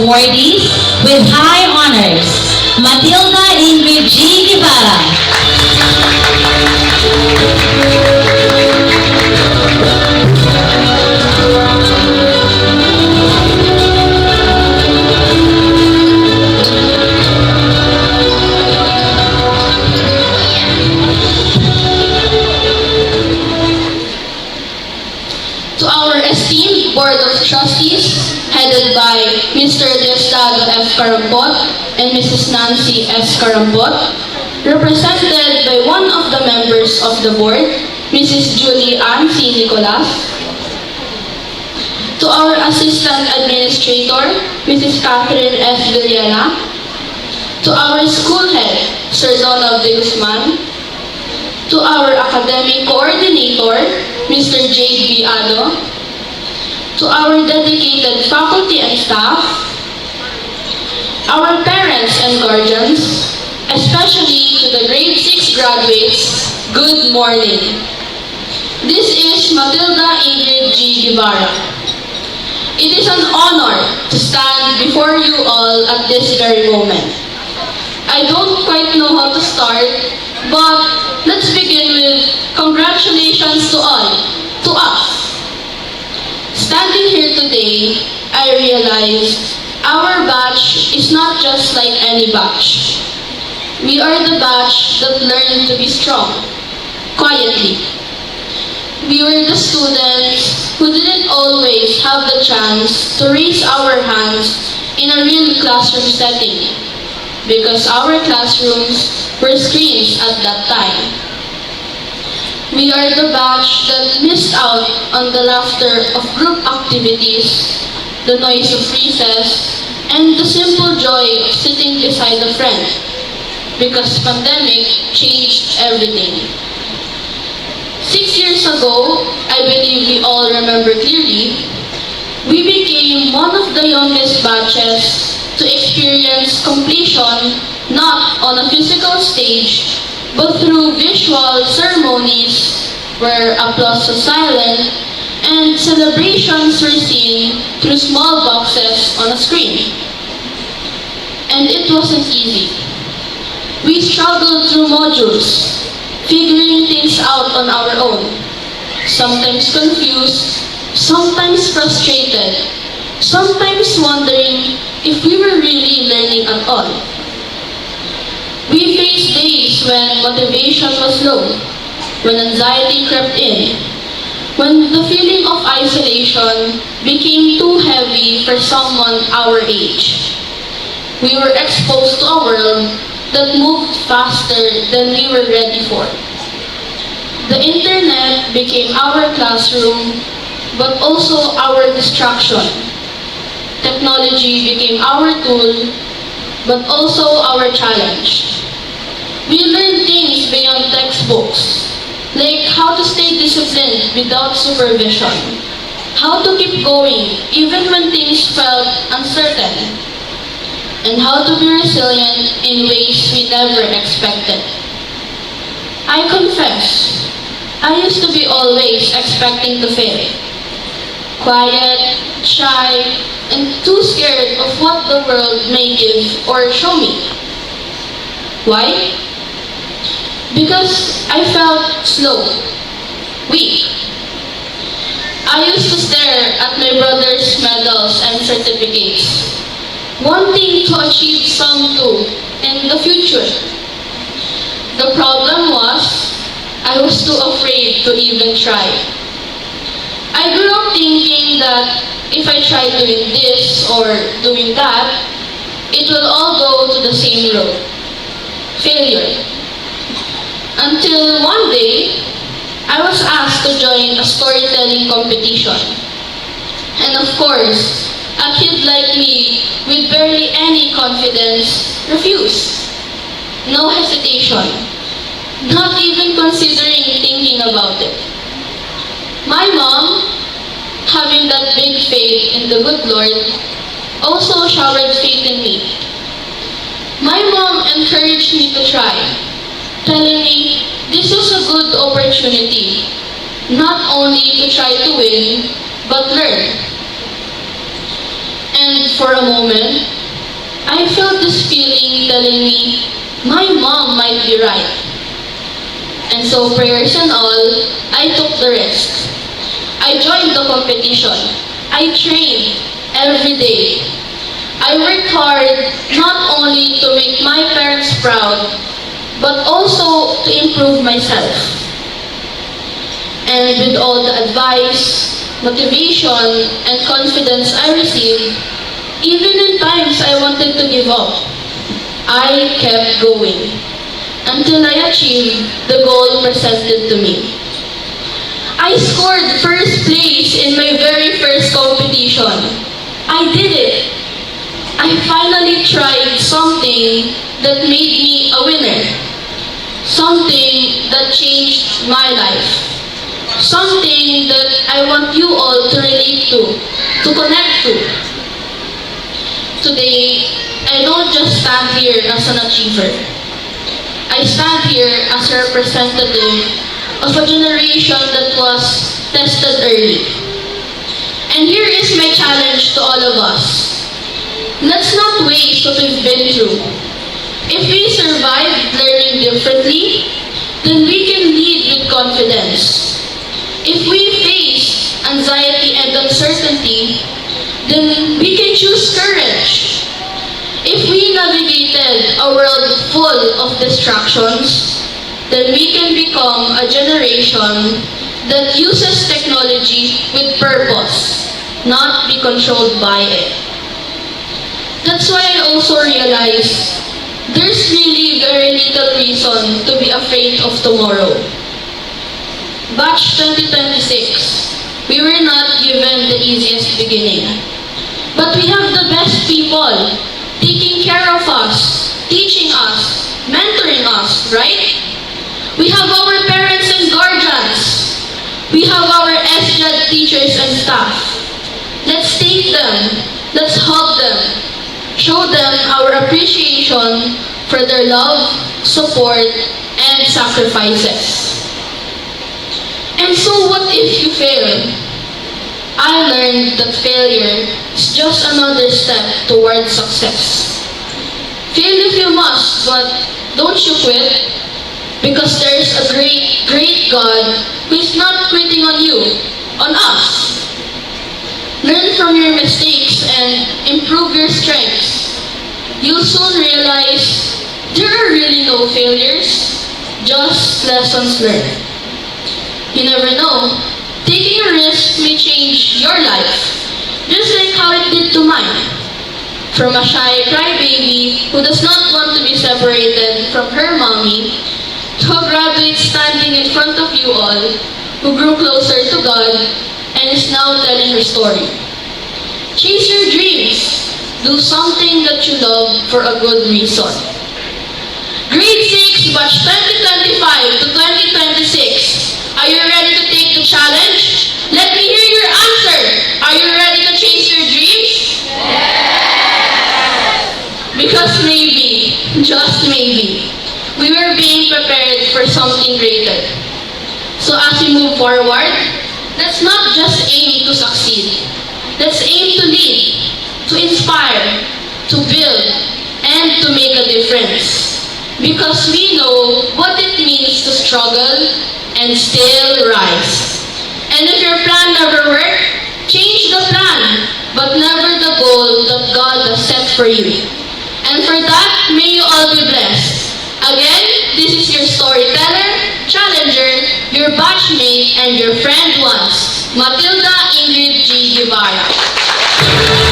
awardees with high honors. Matilda Ingrid G. Guevara. To our esteemed Board of Trustees, headed by Mr. Diosdado F. Carampot and Mrs. Nancy S. Carampot, represented by one of the members of the board, Mrs. Julie Ann C. Nicolas. To our Assistant Administrator, Mrs. Catherine F. Villena. To our School Head, Sir Donald De Guzman. To our Academic Coordinator, Mr. J. B. Ado. To our dedicated faculty and staff, our parents and guardians, especially to the grade 6 graduates, good morning. This is Matilda Ingrid G. Guevara. It is an honor to stand before you all at this very moment. I don't quite know how to start, but let's begin with congratulations to all, to us. Standing here today, I realized our batch is not just like any batch. We are the batch that learned to be strong, quietly. We were the students who didn't always have the chance to raise our hands in a real classroom setting because our classrooms were screens at that time. We are the batch that missed out on the laughter of group activities, the noise of recess, and the simple joy of sitting beside a friend because pandemic changed everything. 6 years ago, I believe we all remember clearly, we became one of the youngest batches to experience completion not on a physical stage, but through visual ceremonies where applause was silent and celebrations were seen through small boxes on a screen. And it wasn't easy. We struggled through modules, figuring things out on our own, sometimes confused, sometimes frustrated, sometimes wondering if we were really learning at all. We faced days when motivation was low, when anxiety crept in, when the feeling of isolation became too heavy for someone our age. We were exposed to a world that moved faster than we were ready for. The internet became our classroom, but also our distraction. Technology became our tool, but also our challenge. We learned things beyond textbooks, like how to stay disciplined without supervision, how to keep going even when things felt uncertain, and how to be resilient in ways we never expected. I confess, I used to be always expecting to fail. Quiet, shy, and too scared of what the world may give or show me. Why? Because I felt slow, weak. I used to stare at my brother's medals and certificates, wanting to achieve some too in the future. The problem was, I was too afraid to even try. I grew up thinking that if I try doing this or doing that, it will all go to the same road, failure. Until one day, I was asked to join a storytelling competition. And of course, a kid like me with barely any confidence refused. No hesitation, not even considering thinking about it. My mom, having that big faith in the good Lord, also showered faith in me. My mom encouraged me to try, telling me this was a good opportunity, not only to try to win, but learn. And for a moment, I felt this feeling telling me, my mom might be right. And so prayers and all, I took the risk. I joined the competition. I trained every day. I worked hard not only to make my parents proud, but also to improve myself. And with all the advice, motivation, and confidence I received, even in times I wanted to give up, I kept going until I achieved the goal presented to me. I scored first place in my very first competition. I did it. I finally tried something that made me a winner. Something that changed my life. Something that I want you all to relate to connect to. Today, I don't just stand here as an achiever. I stand here as a representative of a generation that was tested early. And here is my challenge to all of us. Let's not waste what we've been through. If we survived learning differently, then we can lead with confidence. If we face anxiety and uncertainty, then we can choose courage. If we navigated a world full of distractions, then we can become a generation that uses technology with purpose, not be controlled by it. That's why I also realize there's really very little reason to be afraid of tomorrow. Batch 2026, we were not given the easiest beginning. But we have the best people taking care of us, teaching us, mentoring us, right? We have our parents and guardians. We have our SJAD teachers and staff. Let's take them. Let's hug them. Show them our appreciation for their love, support, and sacrifices. And so what if you fail? I learned that failure is just another step towards success. Fail if you must, but don't you quit. Because there is a great, great God who is not quitting on you, on us. Learn from your mistakes and improve your strengths. You'll soon realize there are really no failures, just lessons learned. You never know, taking a risk may change your life, just like how it did to mine. From a shy crybaby who does not want to be separated from her mommy, to a graduate standing in front of you all, who grew closer to God and is now telling her story. Chase your dreams. Do something that you love for a good reason. Grade 6, batch 2025 to 2026. Are you ready to take the challenge? Let me hear your answer. Are you ready to chase your dreams? Yes! Because maybe, just maybe, we were being prepared for something greater. So as we move forward, let's not just aim to succeed. Let's aim to lead, to inspire, to build, and to make a difference. Because we know what it means to struggle and still rise. And if your plan never worked, change the plan, but never the goal that God has set for you. And for that, may you all be blessed. Again, this is your storyteller, challenger, your batchmate, and your friend once, Matilda Ingrid G. Guevara.